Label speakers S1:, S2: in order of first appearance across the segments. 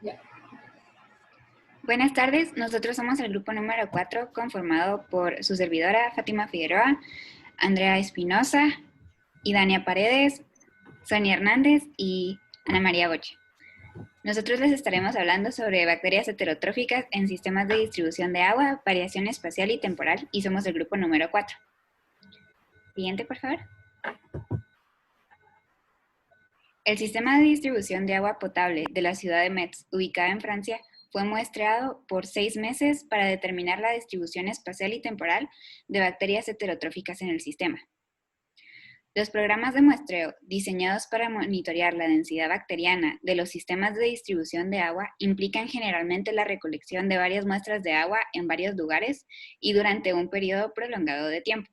S1: Ya.
S2: Buenas tardes, nosotros somos el grupo número 4 conformado por su servidora Fátima Figueroa, Andrea Espinosa, Idania Paredes, Sonia Hernández y Ana María Boche. Nosotros les estaremos hablando sobre bacterias heterotróficas en sistemas de distribución de agua, variación espacial y temporal, y somos el grupo número 4. Siguiente, por favor. El sistema de distribución de agua potable de la ciudad de Metz, ubicada en Francia, fue muestreado por 6 meses para determinar la distribución espacial y temporal de bacterias heterotróficas en el sistema. Los programas de muestreo diseñados para monitorear la densidad bacteriana de los sistemas de distribución de agua implican generalmente la recolección de varias muestras de agua en varios lugares y durante un periodo prolongado de tiempo.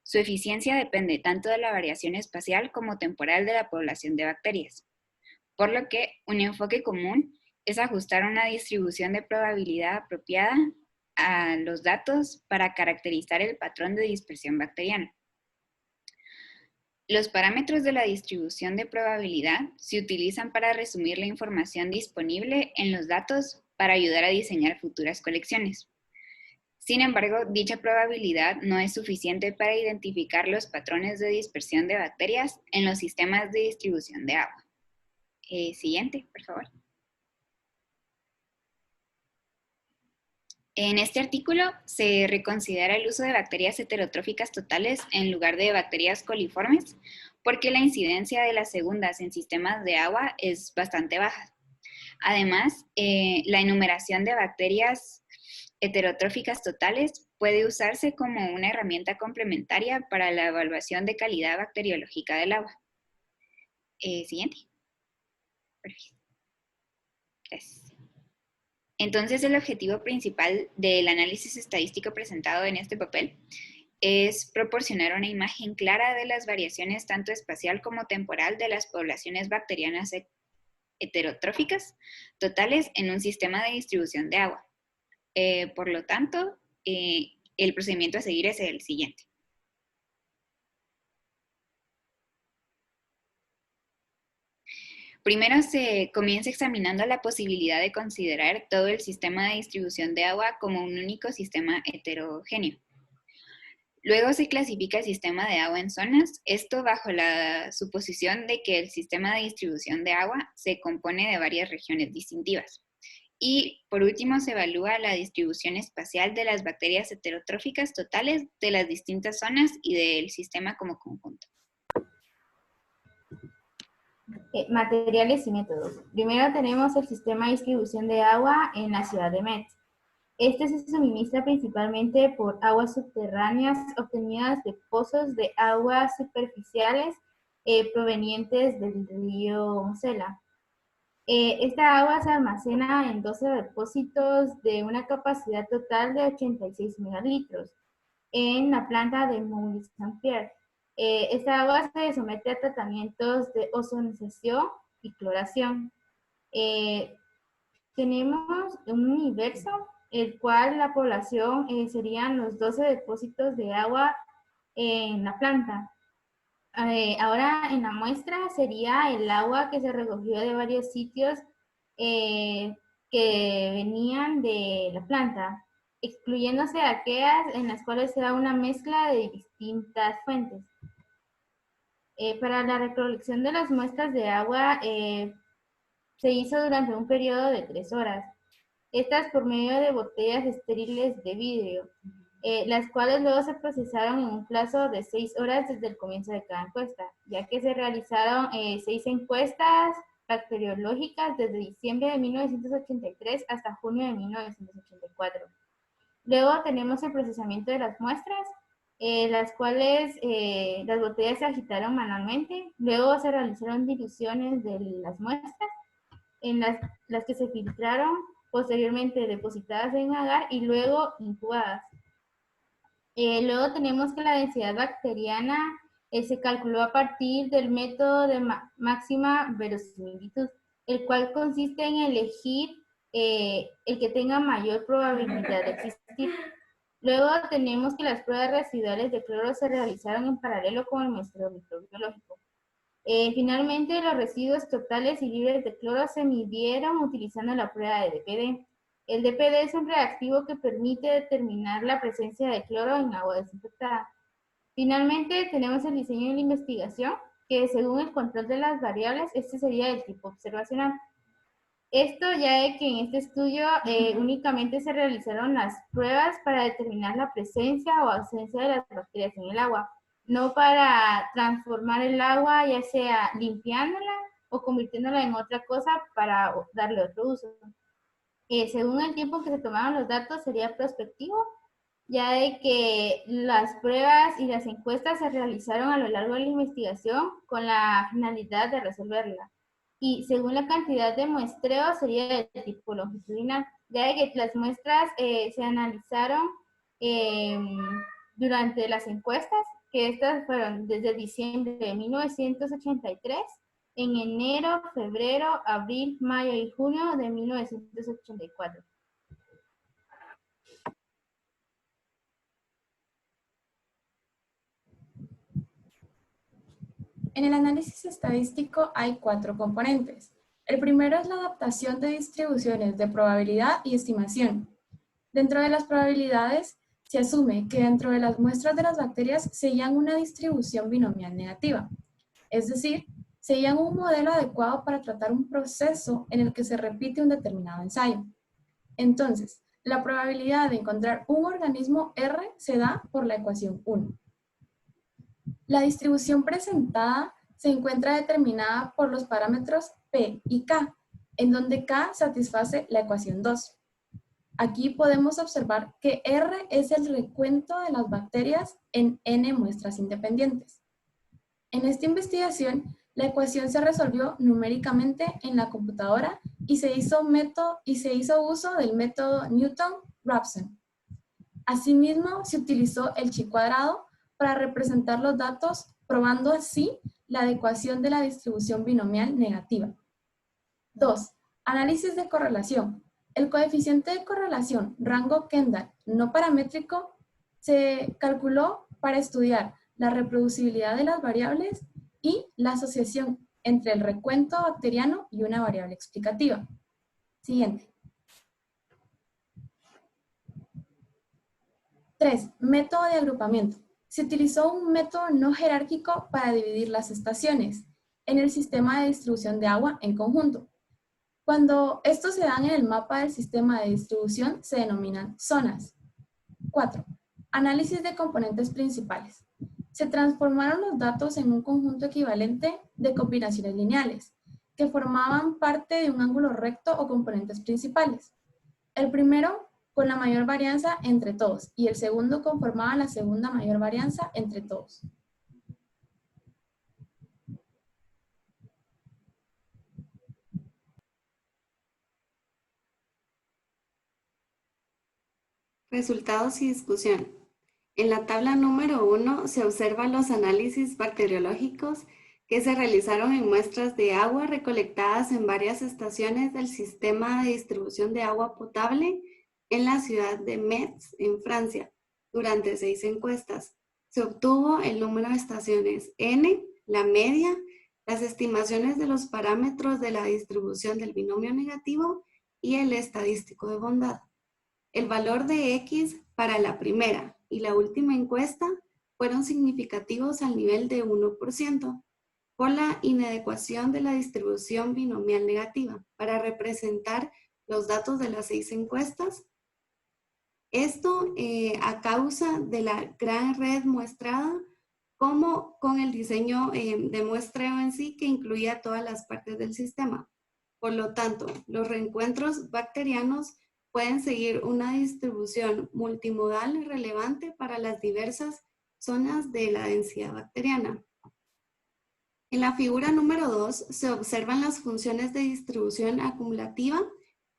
S2: Su eficiencia depende tanto de la variación espacial como temporal de la población de bacterias, por lo que un enfoque común es ajustar una distribución de probabilidad apropiada a los datos para caracterizar el patrón de dispersión bacteriana. Los parámetros de la distribución de probabilidad se utilizan para resumir la información disponible en los datos para ayudar a diseñar futuras colecciones. Sin embargo, dicha probabilidad no es suficiente para identificar los patrones de dispersión de bacterias en los sistemas de distribución de agua. Siguiente, por favor. En este artículo se reconsidera el uso de bacterias heterotróficas totales en lugar de bacterias coliformes, porque la incidencia de las segundas en sistemas de agua es bastante baja. Además, la enumeración de bacterias heterotróficas totales puede usarse como una herramienta complementaria para la evaluación de calidad bacteriológica del agua. Siguiente. Perfecto. Gracias. Entonces, el objetivo principal del análisis estadístico presentado en este papel es proporcionar una imagen clara de las variaciones tanto espacial como temporal de las poblaciones bacterianas heterotróficas totales en un sistema de distribución de agua. Por lo tanto, el procedimiento a seguir es el siguiente. Primero se comienza examinando la posibilidad de considerar todo el sistema de distribución de agua como un único sistema heterogéneo. Luego se clasifica el sistema de agua en zonas, esto bajo la suposición de que el sistema de distribución de agua se compone de varias regiones distintivas. Y por último se evalúa la distribución espacial de las bacterias heterotróficas totales de las distintas zonas y del sistema como conjunto.
S1: Materiales y métodos. Primero tenemos el sistema de distribución de agua en la ciudad de Metz. Este se suministra principalmente por aguas subterráneas obtenidas de pozos de aguas superficiales provenientes del río Mosela. Esta agua se almacena en 12 depósitos de una capacidad total de 86 megalitros en la planta de Moulins-Saint-Pierre. Esta agua se somete a tratamientos de ozonización y cloración. Tenemos un universo, el cual la población serían los 12 depósitos de agua en la planta. Ahora en la muestra sería el agua que se recogió de varios sitios que venían de la planta, excluyéndose aquellas en las cuales se da una mezcla de distintas fuentes. Para la recolección de las muestras de agua se hizo durante un periodo de 3 horas. Estas por medio de botellas estériles de vidrio, las cuales luego se procesaron en un plazo de 6 horas desde el comienzo de cada encuesta, ya que se realizaron 6 encuestas bacteriológicas desde diciembre de 1983 hasta junio de 1984. Luego tenemos el procesamiento de las muestras, las cuales las botellas se agitaron manualmente. Luego se realizaron diluciones de las muestras, en las que se filtraron, posteriormente depositadas en agar y luego incubadas. Luego tenemos que la densidad bacteriana se calculó a partir del método de máxima verosimilitud, el cual consiste en elegir el que tenga mayor probabilidad de existir. Luego tenemos que las pruebas residuales de cloro se realizaron en paralelo con el muestreo microbiológico. Finalmente, los residuos totales y libres de cloro se midieron utilizando la prueba de DPD. El DPD es un reactivo que permite determinar la presencia de cloro en agua desinfectada. Finalmente, tenemos el diseño de la investigación, que según el control de las variables, este sería el tipo observacional. Esto ya de que en este estudio únicamente se realizaron las pruebas para determinar la presencia o ausencia de las bacterias en el agua, no para transformar el agua, ya sea limpiándola o convirtiéndola en otra cosa para darle otro uso. Según el tiempo que se tomaron los datos, sería prospectivo, ya de que las pruebas y las encuestas se realizaron a lo largo de la investigación con la finalidad de resolverla. Y según la cantidad de muestreo sería de tipo longitudinal, ya de que las muestras se analizaron durante las encuestas, que estas fueron desde diciembre de 1983, en enero, febrero, abril, mayo y junio de 1984.
S3: En el análisis estadístico hay 4 componentes. El primero es la adaptación de distribuciones de probabilidad y estimación. Dentro de las probabilidades, se asume que dentro de las muestras de las bacterias seguían una distribución binomial negativa. Es decir, seguían un modelo adecuado para tratar un proceso en el que se repite un determinado ensayo. Entonces, la probabilidad de encontrar un organismo R se da por la ecuación 1. La distribución presentada se encuentra determinada por los parámetros P y K, en donde K satisface la ecuación 2. Aquí podemos observar que R es el recuento de las bacterias en N muestras independientes. En esta investigación, la ecuación se resolvió numéricamente en la computadora y se hizo uso del método Newton-Raphson. Asimismo, se utilizó el chi cuadrado para representar los datos, probando así la adecuación de la distribución binomial negativa. 2. Análisis de correlación. El coeficiente de correlación rango Kendall no paramétrico se calculó para estudiar la reproducibilidad de las variables y la asociación entre el recuento bacteriano y una variable explicativa. Siguiente. 3. Método de agrupamiento. Se utilizó un método no jerárquico para dividir las estaciones en el sistema de distribución de agua en conjunto. Cuando estos se dan en el mapa del sistema de distribución, se denominan zonas. 4. Análisis de componentes principales. Se transformaron los datos en un conjunto equivalente de combinaciones lineales, que formaban parte de un ángulo recto o componentes principales. El primero con la mayor varianza entre todos y el segundo conformaba la segunda mayor varianza entre todos.
S4: Resultados y discusión. En la tabla número 1 se observan los análisis bacteriológicos que se realizaron en muestras de agua recolectadas en varias estaciones del sistema de distribución de agua potable en la ciudad de Metz, en Francia, durante 6 encuestas. Se obtuvo el número de estaciones N, la media, las estimaciones de los parámetros de la distribución del binomio negativo y el estadístico de bondad. El valor de X para la primera y la última encuesta fueron significativos al nivel de 1% por la inadecuación de la distribución binomial negativa para representar los datos de las 6 encuestas. Esto a causa de la gran red muestrada, como con el diseño de muestreo en sí que incluía todas las partes del sistema. Por lo tanto, los reencuentros bacterianos pueden seguir una distribución multimodal relevante para las diversas zonas de la densidad bacteriana. En la figura número 2 se observan las funciones de distribución acumulativa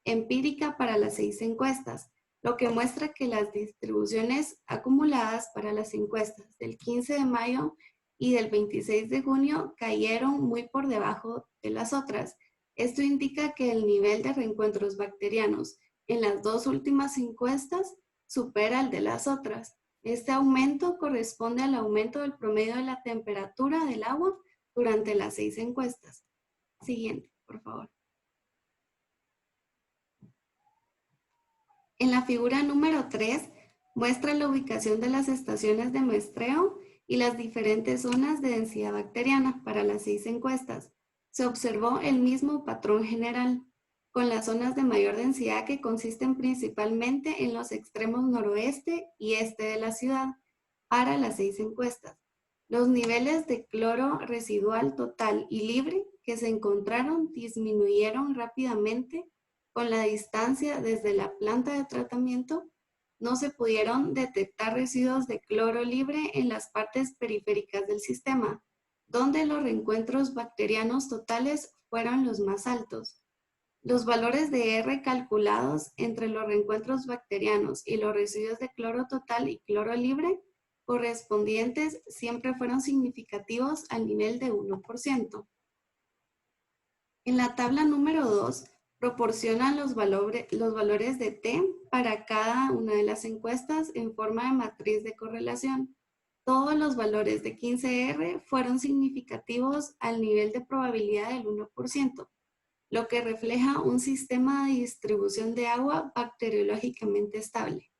S4: empírica para las 6 encuestas, lo que muestra que las distribuciones acumuladas para las encuestas del 15 de mayo y del 26 de junio cayeron muy por debajo de las otras. Esto indica que el nivel de reencuentros bacterianos en las 2 últimas encuestas supera el de las otras. Este aumento corresponde al aumento del promedio de la temperatura del agua durante las 6 encuestas. Siguiente, por favor. En la figura número 3 muestra la ubicación de las estaciones de muestreo y las diferentes zonas de densidad bacteriana para las 6 encuestas. Se observó el mismo patrón general, con las zonas de mayor densidad que consisten principalmente en los extremos noroeste y este de la ciudad para las 6 encuestas. Los niveles de cloro residual total y libre que se encontraron disminuyeron rápidamente con la distancia desde la planta de tratamiento. No se pudieron detectar residuos de cloro libre en las partes periféricas del sistema, donde los reencuentros bacterianos totales fueron los más altos. Los valores de R calculados entre los reencuentros bacterianos y los residuos de cloro total y cloro libre correspondientes siempre fueron significativos al nivel de 1%. En la tabla número 2, proporcionan los valores de T para cada una de las encuestas en forma de matriz de correlación. Todos los valores de 15R fueron significativos al nivel de probabilidad del 1%, lo que refleja un sistema de distribución de agua bacteriológicamente estable.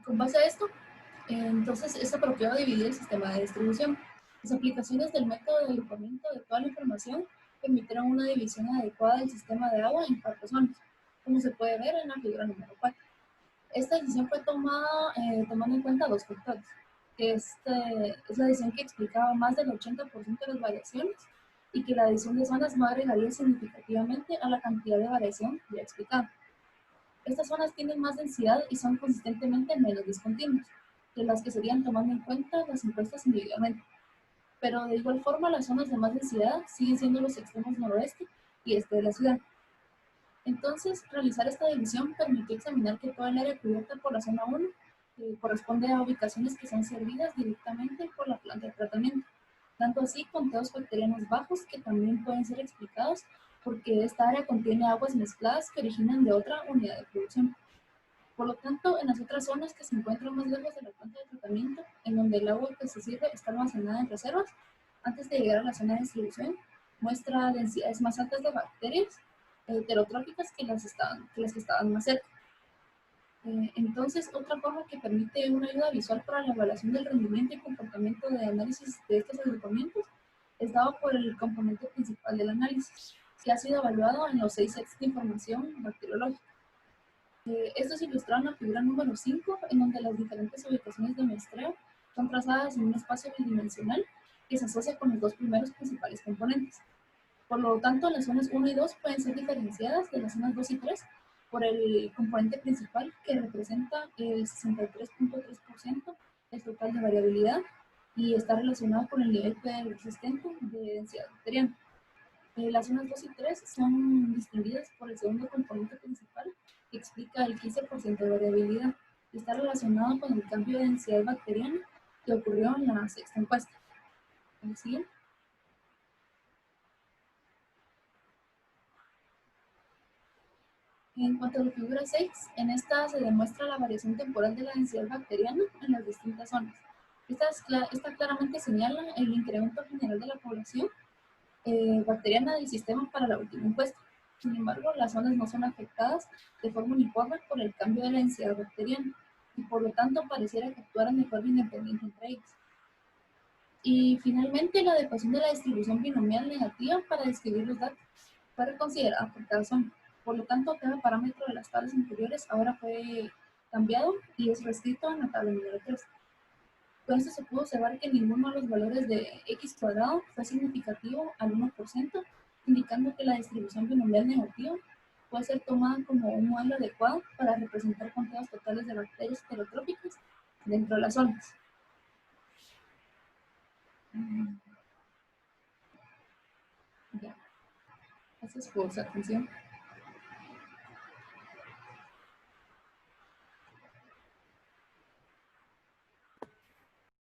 S5: Con base a esto, entonces es apropiado dividir el sistema de distribución. Las aplicaciones del método de agrupamiento de toda la información permitieron una división adecuada del sistema de agua en 4 zonas, como se puede ver en la figura número 4. Esta decisión fue tomada tomando en cuenta 2 factores, que es la decisión que explicaba más del 80% de las variaciones y que la adición de zonas no agregaría significativamente a la cantidad de variación ya explicada. Estas zonas tienen más densidad y son consistentemente menos discontinuas que las que serían tomando en cuenta las encuestas individualmente. Pero de igual forma, las zonas de más densidad siguen siendo los extremos noroeste y este de la ciudad. Entonces, realizar esta división permitió examinar que toda el área cubierta por la zona 1 corresponde a ubicaciones que son servidas directamente por la planta de tratamiento. Tanto así, conteos bacterianos bajos que también pueden ser explicados porque esta área contiene aguas mezcladas que originan de otra unidad de producción. Por lo tanto, en las otras zonas que se encuentran más lejos de la planta de tratamiento, en donde el agua que se sirve está almacenada en reservas, antes de llegar a la zona de distribución, muestra densidades más altas de bacterias heterotróficas que las que estaban más cerca. Entonces, otra forma que permite una ayuda visual para la evaluación del rendimiento y comportamiento de análisis de estos agrupamientos es dado por el componente principal del análisis, que ha sido evaluado en los 6 sets de información bacteriológica. Esto es ilustrado en la figura número 5, en donde las diferentes ubicaciones de muestreo son trazadas en un espacio bidimensional que se asocia con los 2 primeros principales componentes. Por lo tanto, las zonas 1 y 2 pueden ser diferenciadas de las zonas 2 y 3 por el componente principal, que representa el 63.3% del total de variabilidad y está relacionado con el nivel persistente de densidad bacteriana. Las zonas 2 y 3 son distinguidas por el segundo componente principal, que explica el 15% de variabilidad y está relacionado con el cambio de densidad bacteriana que ocurrió en la sexta encuesta. ¿El siguiente? En cuanto a la figura 6, en esta se demuestra la variación temporal de la densidad bacteriana en las distintas zonas. Esta claramente señala el incremento general de la población bacteriana del sistema para la última encuesta. Sin embargo, las zonas no son afectadas de forma uniforme por el cambio de la densidad bacteriana y por lo tanto pareciera que actuaran de forma independiente entre ellas. Y finalmente, la adecuación de la distribución binomial negativa para describir los datos fue reconsiderada por cada zona. Por lo tanto, cada parámetro de las tablas anteriores ahora fue cambiado y es reescrito en la tabla número 3. Con esto se pudo observar que ninguno de los valores de x cuadrado fue significativo al 1%, indicando que la distribución binomial negativa puede ser tomada como un modelo adecuado para representar conteos totales de bacterias heterotróficas dentro de las zonas. Ya. Gracias por su atención.